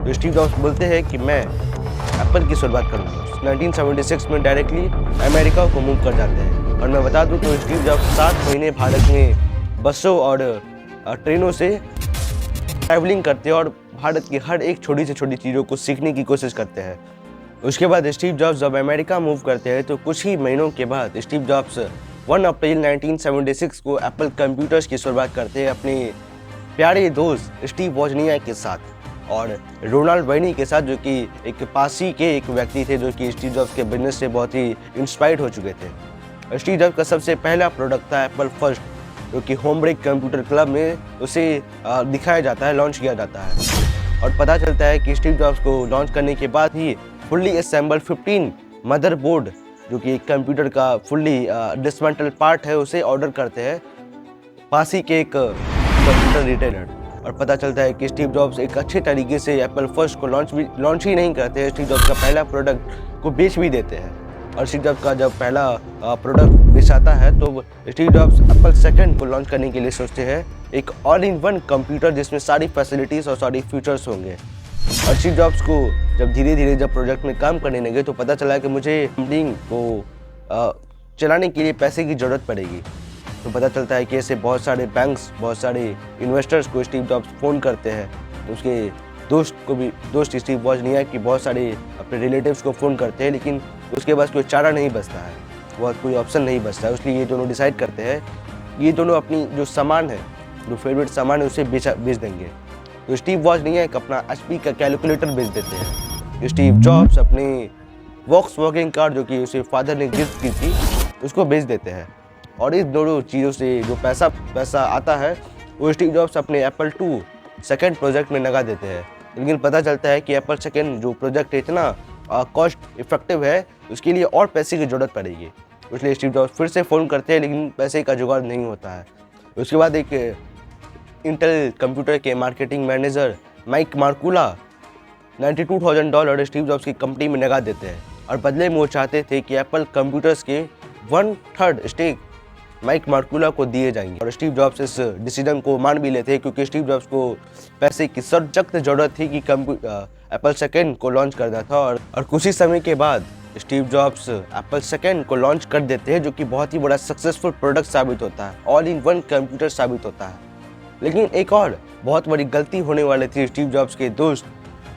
तो Steve jobs बोलते हैं कि मैं एप्पल की शुरुआत करूँगा। 1976 में डायरेक्टली अमेरिका को मूव कर जाते हैं। और मैं बता दूँ तो स्टीव जॉब्स 7 महीने भारत में बसों और ट्रेनों से ट्रैवलिंग करते हैं और भारत की हर एक छोटी से छोटी चीज़ों को सीखने की कोशिश करते हैं। उसके बाद स्टीव जॉब्स जब अमेरिका मूव करते हैं तो कुछ ही महीनों के बाद स्टीव जॉब्स 1 अप्रैल 1976 को एप्पल कंप्यूटर्स की शुरुआत करते हैं अपने प्यारे दोस्त स्टीव वोजनियाक के साथ और रोनाल्ड वाइनी के साथ, जो कि एक पासी के एक व्यक्ति थे जो कि स्टीव जॉब्स के बिजनेस से बहुत ही इंस्पायर्ड हो चुके थे। स्टीव जॉब्स का सबसे पहला प्रोडक्ट था एप्पल फर्स्ट, जो कि होम ब्रेक कंप्यूटर क्लब में उसे दिखाया जाता है, लॉन्च किया जाता है। और पता चलता है कि स्टीव जॉब्स को लॉन्च करने के बाद ही फुल्ली असेंबल 15 मदरबोर्ड, जो कि एक कंप्यूटर का फुल्ली डिसमेंटल पार्ट है, उसे ऑर्डर करते हैं पासी के एक कंप्यूटर रिटेलर। और पता चलता है कि स्टीव जॉब्स एक अच्छे तरीके से एप्पल फर्स्ट को लॉन्च ही नहीं करते हैं, स्टीव जॉब्स का पहला प्रोडक्ट को बेच भी देते हैं। और स्टीव जॉब्स का जब पहला प्रोडक्ट बेचाता है तो स्टीव जॉब्स एप्पल सेकंड को लॉन्च करने के लिए सोचते हैं एक ऑल इन वन कंप्यूटर जिसमें सारी फैसिलिटीज़ और सारी फीचर्स होंगे। और स्टीव जॉब्स को जब धीरे धीरे जब प्रोजेक्ट में काम करने लगे तो पता चला कि मुझे कंपनी को चलाने के लिए पैसे की ज़रूरत पड़ेगी। तो पता चलता है कि ऐसे बहुत सारे बैंक्स, बहुत सारे इन्वेस्टर्स को स्टीव जॉब्स फ़ोन करते हैं। तो उसके दोस्त स्टीव वोजनियाक की बहुत सारे अपने रिलेटिव्स को फ़ोन करते हैं, लेकिन उसके पास कोई चारा नहीं बचता है, बहुत कोई ऑप्शन नहीं बचता है। इसलिए ये दोनों डिसाइड करते हैं ये दोनों अपनी जो सामान है, जो फेवरेट सामान है, उसे बेच देंगे। तो स्टीव वोजनियाक अपना HP का कैलकुलेटर बेच देते हैं। स्टीव जॉब्स अपनी वॉक्सवैगन कार, जो कि उसे फादर ने गिफ्ट की थी, उसको बेच देते हैं। और इस दोनों चीज़ों से जो पैसा आता है वो स्टीव जॉब्स अपने एप्पल 2 सेकेंड प्रोजेक्ट में लगा देते हैं। लेकिन पता चलता है कि एप्पल सेकेंड जो प्रोजेक्ट है इतना कॉस्ट इफेक्टिव है, उसके लिए और पैसे की ज़रूरत पड़ेगी। इसलिए स्टीव जॉब्स फिर से फ़ोन करते हैं, लेकिन पैसे का जुगाड़ नहीं होता है। उसके बाद एक इंटेल कंप्यूटर के marketing manager Mike Markkula $92,000 Steve Jobs की कंपनी में लगा देते हैं। और बदले में वो चाहते थे कि एप्पल कंप्यूटर्स के 1/3 स्टेक माइक मार्कुला को दिए जाएंगे। और स्टीव जॉब्स इस डिसीजन को मान भी लेते हैं, क्योंकि स्टीव जॉब्स को पैसे की सख्त ज़रूरत थी कि एप्पल सेकेंड को लॉन्च करना था। और कुछ ही समय के बाद स्टीव जॉब्स एप्पल सेकेंड को लॉन्च कर देते हैं, जो कि बहुत ही बड़ा सक्सेसफुल प्रोडक्ट साबित होता है, ऑल इन वन कंप्यूटर साबित होता है। लेकिन एक और बहुत बड़ी गलती होने वाली थी स्टीव जॉब्स के दोस्त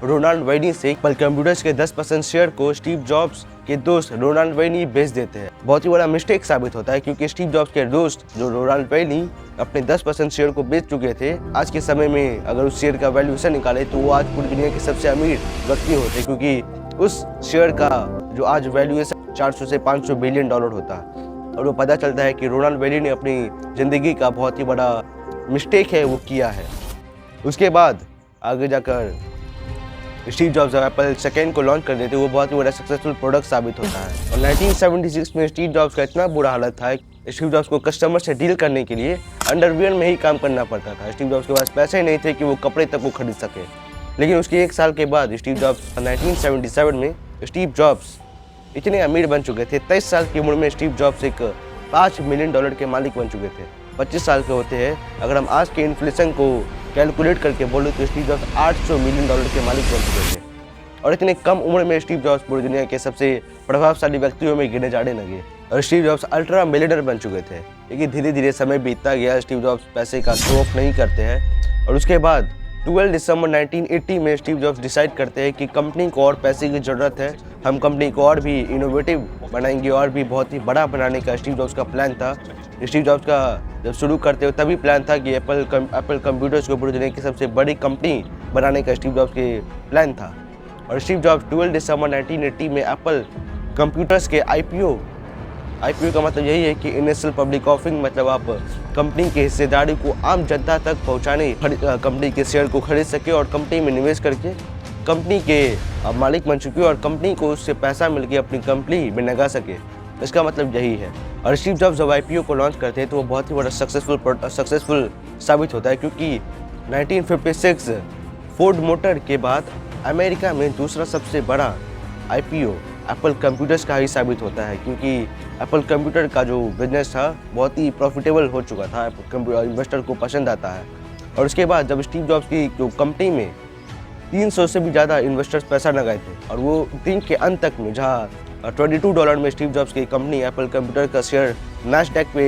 रोनाल्ड वाइनी से। एप्पल कंप्यूटर्स के 10% शेयर को स्टीव जॉब्स के दोस्त रोनाल्ड वाइनी बेच देते हैं। बहुत ही बड़ा मिस्टेक साबित होता है, क्योंकि स्टीव जॉब्स के दोस्त जो रोनाल्ड वाइनी अपने 10% शेयर को बेच चुके थे। आज के समय में अगर उस शेयर का वैल्यूएशन निकाले तो वो आज पूरी दुनिया के सबसे अमीर व्यक्ति होते, क्योंकि उस शेयर का जो आज वैल्यूएशन 400 से 500 बिलियन डॉलर होता। और वो पता चलता है कि रोनाल्ड वाइनी ने अपनी ज़िंदगी का बहुत ही बड़ा मिस्टेक है वो किया है। उसके बाद आगे जाकर स्टीव जॉब्स जब एप्पल सेकेंड को लॉन्च कर देते, वो बहुत ही बड़ा सक्सेसफुल प्रोडक्ट साबित होता है। और 1976 में स्टीव जॉब्स का इतना बुरा हालत था, स्टीव जॉब्स को कस्टमर से डील करने के लिए अंडरवियर में ही काम करना पड़ता था। स्टीव जॉब्स के पास पैसे नहीं थे कि वो कपड़े तक को खरीद सके। लेकिन उसके 1 साल के बाद स्टीव जॉब्स 1977 में स्टीव जॉब्स इतने अमीर बन चुके थे। 23 साल की उम्र में स्टीव जॉब्स एक $5 मिलियन के मालिक बन चुके थे। 25 साल के होते हैं, अगर हम आज के इन्फ्लेशन को कैलकुलेट करके बोले तो स्टीव जॉब्स $800 मिलियन के मालिक बन चुके थे। और इतने कम उम्र में स्टीव जॉब्स पूरी दुनिया के सबसे प्रभावशाली व्यक्तियों में गिने जाने लगे। और स्टीव जॉब्स अल्ट्रा मिलियनर बन चुके थे। लेकिन धीरे धीरे समय बीतता गया, स्टीव जॉब्स पैसे का शो ऑफ नहीं करते हैं। और उसके बाद 12 दिसंबर 1980 में स्टीव जॉब्स डिसाइड करते हैं कि कंपनी को और पैसे की ज़रूरत है, हम कंपनी को और भी इनोवेटिव बनाएंगे और भी बहुत ही बड़ा बनाने का स्टीव जॉब्स का प्लान था। स्टीव जॉब्स का जब शुरू करते हुए तभी प्लान था कि एप्पल कंप्यूटर्स को पूरी दुनिया की सबसे बड़ी कंपनी बनाने का स्टीव जॉब्स के प्लान था। और स्टीव जॉब्स 12 दिसंबर 1980 में एप्पल कंप्यूटर्स के IPO का मतलब यही है कि इनिशियल पब्लिक ऑफरिंग, मतलब आप कंपनी की हिस्सेदारी को आम जनता तक पहुंचाने, कंपनी के शेयर को खरीद सके और कंपनी में निवेश करके कंपनी के मालिक बन चुके और कंपनी को उससे पैसा मिल के अपनी कंपनी में लगा सके। इसका मतलब यही है। और स्टीव जॉब्स जब IPO को लॉन्च करते हैं तो वो बहुत ही बड़ा सक्सेसफुल साबित होता है, क्योंकि 1956 फोर्ड मोटर के बाद अमेरिका में दूसरा सबसे बड़ा IPO एप्पल कंप्यूटर्स का ही साबित होता है, क्योंकि एप्पल कंप्यूटर का जो बिजनेस था बहुत ही प्रॉफिटेबल हो चुका था, इन्वेस्टर को पसंद आता है। और उसके बाद जब स्टीव जॉब्स की जो कंपनी में 300 से भी ज़्यादा इन्वेस्टर्स पैसा लगाए थे और वो दिन के अंत तक में जहाँ $22 में स्टीव जॉब्स की कंपनी एप्पल कंप्यूटर का शेयर नैस्डैक पे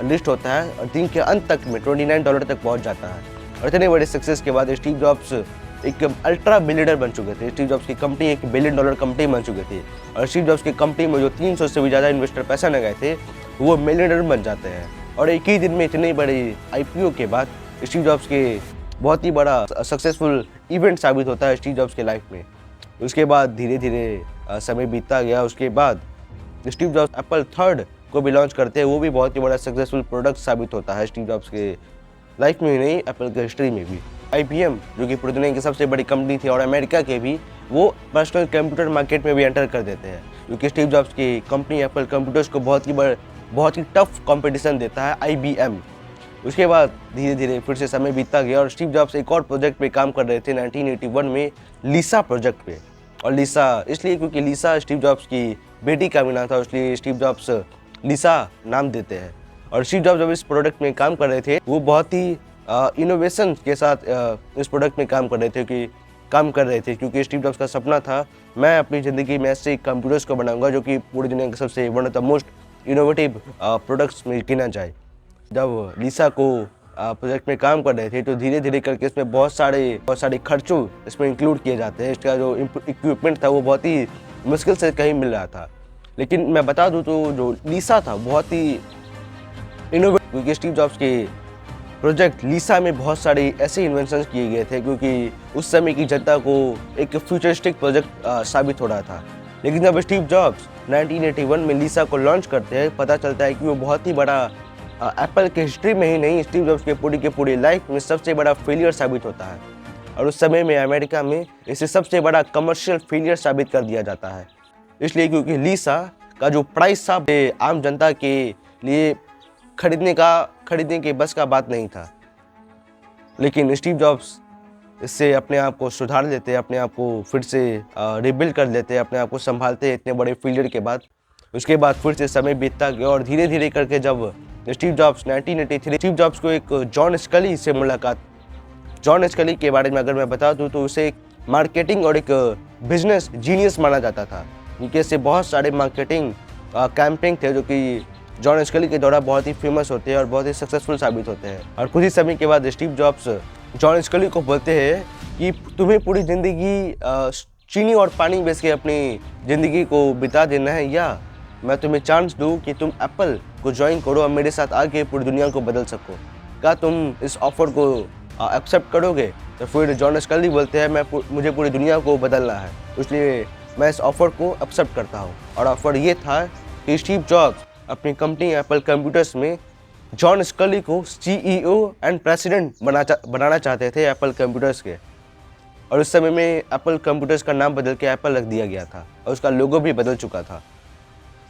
लिस्ट होता है और दिन के अंत तक में $29 तक पहुंच जाता है। और इतने बड़े सक्सेस के बाद स्टीव जॉब्स एक अल्ट्रा बिलियनर बन चुके थे। स्टीव जॉब्स की कंपनी एक $1 बिलियन कंपनी बन चुकी थी और स्टीव जॉब्स की कंपनी में जो 300 से भी ज़्यादा इन्वेस्टर पैसा लगाए थे वो मिलियनर बन जाते हैं। और एक ही दिन में इतनी बड़ी IPO के बाद स्टीव जॉब्स के बहुत ही बड़ा सक्सेसफुल इवेंट साबित होता है स्टीव जॉब्स के लाइफ में। उसके बाद धीरे धीरे समय बीतता गया। उसके बाद स्टीव जॉब्स एप्पल 3 को भी लॉन्च करते हैं, वो भी बहुत ही बड़ा सक्सेसफुल प्रोडक्ट साबित होता है स्टीव जॉब्स के लाइफ में ही नहीं, एप्पल की हिस्ट्री में भी। IBM जो कि पूरी दुनिया की सबसे बड़ी कंपनी थी और अमेरिका के भी, वो पर्सनल कंप्यूटर मार्केट में भी एंटर कर देते हैं क्योंकि स्टीव जॉब्स की कंपनी एप्पल कंप्यूटर्स को बहुत ही टफ कंपटीशन देता है IBM। उसके बाद धीरे धीरे फिर से समय बीतता गया और स्टीव जॉब्स एक और प्रोजेक्ट पे काम कर रहे थे 1981 में, लीसा प्रोजेक्ट पे। और लीसा इसलिए क्योंकि लीसा स्टीव जॉब्स की बेटी का भी नाम था, इसलिए स्टीव जॉब्स लीसा नाम देते हैं। और स्टीव जॉब्स जब इस प्रोडक्ट में काम कर रहे थे वो बहुत ही इनोवेशन के साथ इस प्रोडक्ट में काम कर रहे थे क्योंकि स्टीव जॉब्स का सपना था मैं अपनी ज़िंदगी में ऐसे कंप्यूटर्स को बनाऊंगा जो कि पूरी दुनिया के सबसे one of the most innovative products में गिना जाए। जब लीसा को प्रोजेक्ट में काम कर रहे थे तो धीरे धीरे करके इसमें बहुत सारे खर्चों इसमें इंक्लूड किए जाते हैं। इसका जो इक्विपमेंट था वो बहुत ही मुश्किल से कहीं मिल रहा था। लेकिन मैं बता दूं तो जो लीसा था बहुत ही इनोवेटिव, क्योंकि स्टीव जॉब्स के प्रोजेक्ट लीसा में बहुत सारे ऐसे इन्वेंशंस किए गए थे क्योंकि उस समय की जनता को एक फ्यूचरिस्टिक प्रोजेक्ट साबित हो रहा था। लेकिन जब स्टीव जॉब्स 1981 में लीसा को लॉन्च करते हैं, पता चलता है कि वो बहुत ही बड़ा एप्पल की हिस्ट्री में ही नहीं, स्टीव जॉब्स के पूरी लाइफ में सबसे बड़ा फेलियर साबित होता है। और उस समय में अमेरिका में इसे सबसे बड़ा कमर्शियल फेलियर साबित कर दिया जाता है, इसलिए क्योंकि लीसा का जो प्राइस था आम जनता के लिए खरीदने के बस का बात नहीं था। लेकिन स्टीव जॉब्स इससे अपने आप को सुधार लेते, अपने आप को फिर से रिबिल्ड कर लेते, अपने आप को संभालते इतने बड़े फेलियर के बाद। उसके बाद फिर से समय बीतता गया और धीरे धीरे करके जब स्टीव जॉब्स 1983 स्टीव जॉब्स को एक जॉन स्कली से मुलाकात। जॉन स्कली के बारे में अगर मैं बता दूं तो उसे एक मार्केटिंग और एक बिजनेस जीनियस माना जाता था क्योंकि ऐसे बहुत सारे मार्केटिंग कैंपेन थे जो कि जॉन स्कली के द्वारा बहुत ही फेमस होते हैं और बहुत ही सक्सेसफुल साबित होते हैं। और कुछ ही समय के बाद स्टीव जॉब्स जॉन स्कली को बोलते हैं कि तुम्हें पूरी ज़िंदगी चीनी और पानी बेच के अपनी ज़िंदगी को बिता देना है या मैं तुम्हें चांस दूं कि तुम एप्पल को ज्वाइन करो और मेरे साथ आके पूरी दुनिया को बदल सको। क्या तुम इस ऑफ़र को एक्सेप्ट करोगे? तो फिर जॉन स्कली बोलते हैं मुझे पूरी दुनिया को बदलना है, इसलिए मैं इस ऑफ़र को एक्सेप्ट करता हूँ। और ऑफ़र ये था कि स्टीव जॉब्स अपनी कंपनी एप्पल कंप्यूटर्स में जॉन स्कली को CEO एंड प्रेसिडेंट बनाना चाहते थे एप्पल कंप्यूटर्स के। और उस समय में एप्पल कंप्यूटर्स का नाम बदल के एप्पल रख दिया गया था और उसका लोगो भी बदल चुका था।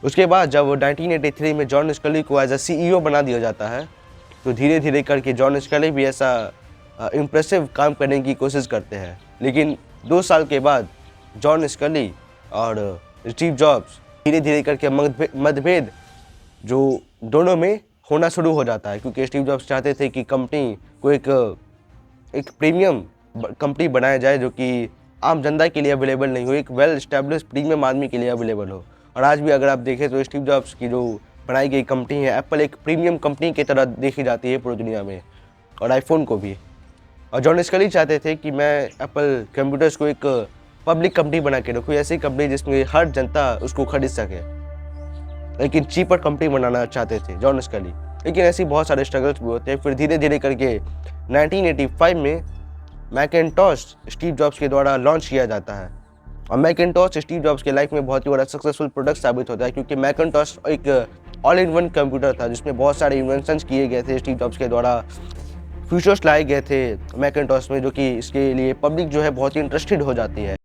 उसके बाद जब 1983 में जॉन स्कली को एज अ CEO बना दिया जाता है तो धीरे धीरे करके जॉन स्कली भी ऐसा इम्प्रेसिव काम करने की कोशिश करते हैं। लेकिन 2 साल के बाद जॉन स्कली और स्टीव जॉब्स धीरे धीरे करके मतभेद जो दोनों में होना शुरू हो जाता है क्योंकि स्टीव जॉब्स चाहते थे कि कंपनी को एक प्रीमियम कंपनी बनाया जाए जो कि आम जनता के लिए अवेलेबल नहीं हो, एक वेल एस्टेब्लिश प्रीमियम आदमी के लिए अवेलेबल हो। और आज भी अगर आप देखें तो स्टीव जॉब्स की जो बनाई गई कंपनी है एप्पल एक प्रीमियम कंपनी की तरह देखी जाती है पूरी दुनिया में, और आईफोन को भी। और जॉन स्कली चाहते थे कि मैं एप्पल कंप्यूटर्स को एक पब्लिक कंपनी बना के रखूँ, ऐसी कंपनी जिसमें हर जनता उसको खरीद सके, लेकिन चीपर कंपनी बनाना चाहते थे जॉन स्कली। लेकिन ऐसी बहुत सारे स्ट्रगल्स भी होते हैं। फिर धीरे धीरे करके 1985 में मैकिन्टॉश स्टीव जॉब्स के द्वारा लॉन्च किया जाता है और मैकिन्टॉश स्टीव जॉब्स के लाइफ में बहुत ही बड़ा सक्सेसफुल प्रोडक्ट साबित होता है क्योंकि मैकिन्टॉश एक ऑल इन वन कंप्यूटर था जिसमें बहुत सारे इन्वेंशंस किए गए थे स्टीव जॉब्स के द्वारा, फीचर्स लाए गए थे मैकिन्टॉश में जो कि इसके लिए पब्लिक जो है बहुत ही इंटरेस्टेड हो जाती है।